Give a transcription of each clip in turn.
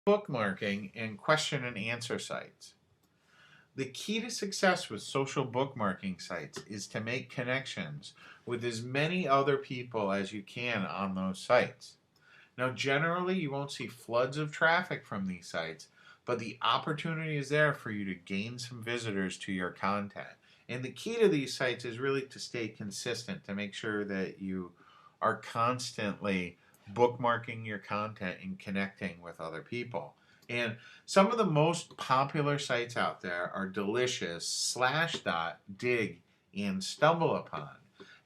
Bookmarking and question and answer sites. The key to success with social bookmarking sites is to make connections with as many other people as you can on those sites. Now, generally, you won't see floods of traffic from these sites, but the opportunity is there for you to gain some visitors to your content. And the key to these sites is really to stay consistent, to make sure that you are constantly bookmarking your content and connecting with other people. And some of the most popular sites out there are Delicious, Slashdot, Dig, and StumbleUpon.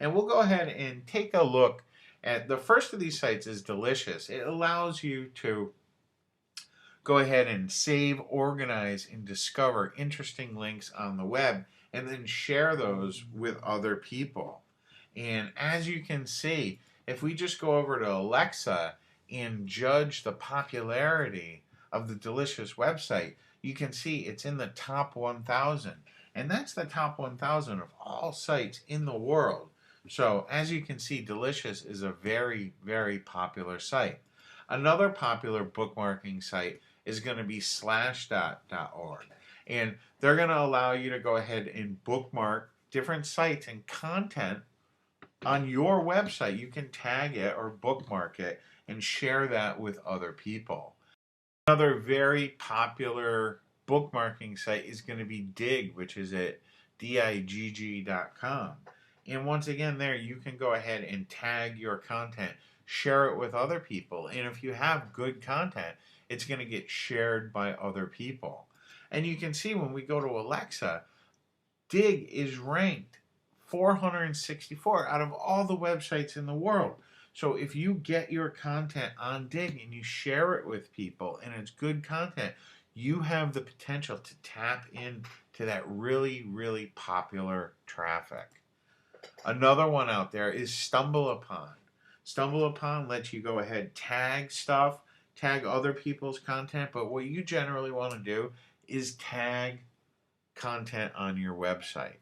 And we'll go ahead and take a look at the first of these sites is Delicious. It allows you to go ahead and save, organize, and discover interesting links on the web and then share those with other people. And as you can see, if we just go over to Alexa and judge the popularity of the Delicious website, you can see it's in the top 1,000. And that's the top 1,000 of all sites in the world. So as you can see, Delicious is a very, very popular site. Another popular bookmarking site is going to be slashdot.org. And they're going to allow you to go ahead and bookmark different sites and content on your website. You can tag it or bookmark it and share that with other people. Another very popular bookmarking site is going to be Dig, which is at digg.com. And once again, there you can go ahead and tag your content, share it with other people. And if you have good content, it's going to get shared by other people. And you can see when we go to Alexa, Dig is ranked 464 out of all the websites in the world. So if you get your content on Dig and you share it with people and it's good content, you have the potential to tap into that really, really popular traffic. Another one out there is StumbleUpon. StumbleUpon lets you go ahead, tag stuff, tag other people's content, but what you generally want to do is tag content on your website.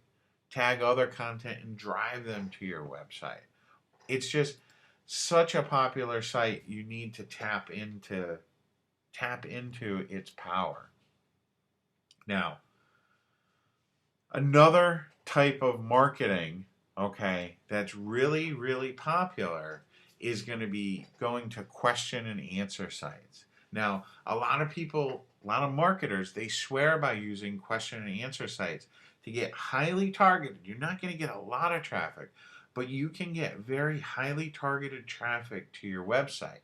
Tag other content and drive them to your website. It's just such a popular site. You need to tap into its power. Now, another type of marketing, okay, that's really, really popular is going to be going to question and answer sites. Now, a lot of marketers, they swear by using question and answer sites to get highly targeted. You're not going to get a lot of traffic, but you can get very highly targeted traffic to your website.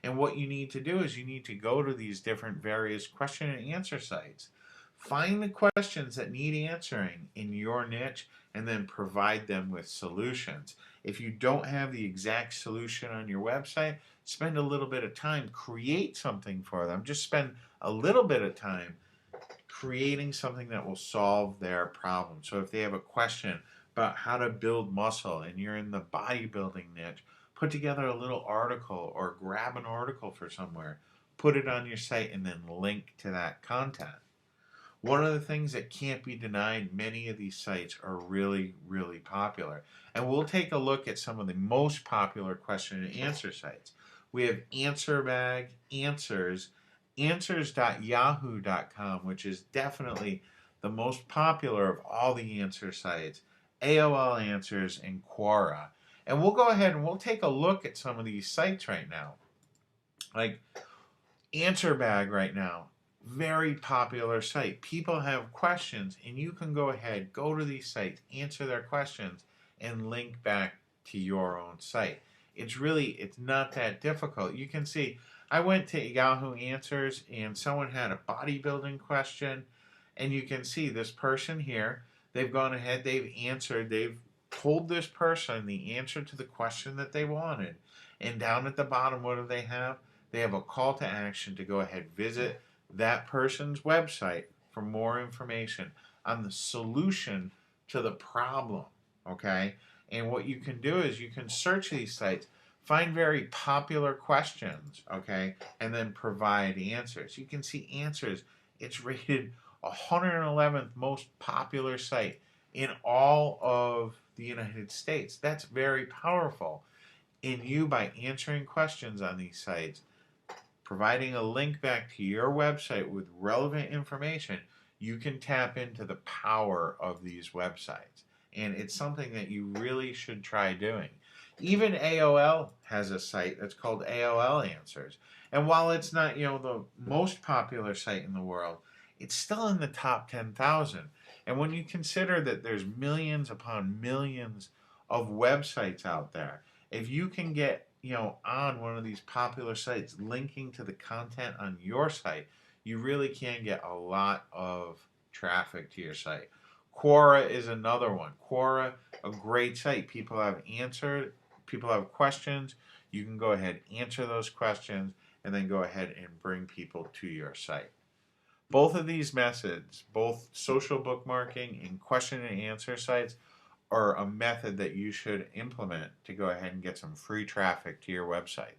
And what you need to do is you need to go to these different various question and answer sites. Find the questions that need answering in your niche and then provide them with solutions. If you don't have the exact solution on your website, spend a little bit of time, create something for them. Just spend a little bit of time creating something that will solve their problem. So if they have a question about how to build muscle and you're in the bodybuilding niche, put together a little article or grab an article for somewhere, put it on your site, and then link to that content. One of the things that can't be denied, many of these sites are really, really popular. And we'll take a look at some of the most popular question and answer sites. We have AnswerBag, Answers, Answers.yahoo.com, which is definitely the most popular of all the answer sites, AOL Answers, and Quora. And we'll go ahead and we'll take a look at some of these sites right now. Like AnswerBag right now, very popular site. People have questions and you can go ahead, go to these sites, answer their questions, and link back to your own site. It's not that difficult. You can see, I went to Yahoo Answers and someone had a bodybuilding question, and you can see this person here, they've gone ahead, they've told this person the answer to the question that they wanted. And down at the bottom, what do they have? They have a call to action to go ahead, visit that person's website for more information on the solution to the problem, okay? And what you can do is you can search these sites, find very popular questions, okay, and then provide answers. You can see Answers. It's rated 111th most popular site in all of the United States. That's very powerful. And you, by answering questions on these sites, providing a link back to your website with relevant information, you can tap into the power of these websites. And it's something that you really should try doing. Even AOL has a site that's called AOL Answers. And while it's not, the most popular site in the world, it's still in the top 10,000. And when you consider that there's millions upon millions of websites out there, if you can get, on one of these popular sites linking to the content on your site, you really can get a lot of traffic to your site. Quora is another one. Quora, a great site. People have questions. You can go ahead, answer those questions, and then go ahead and bring people to your site. Both of these methods, both social bookmarking and question and answer sites, are a method that you should implement to go ahead and get some free traffic to your website.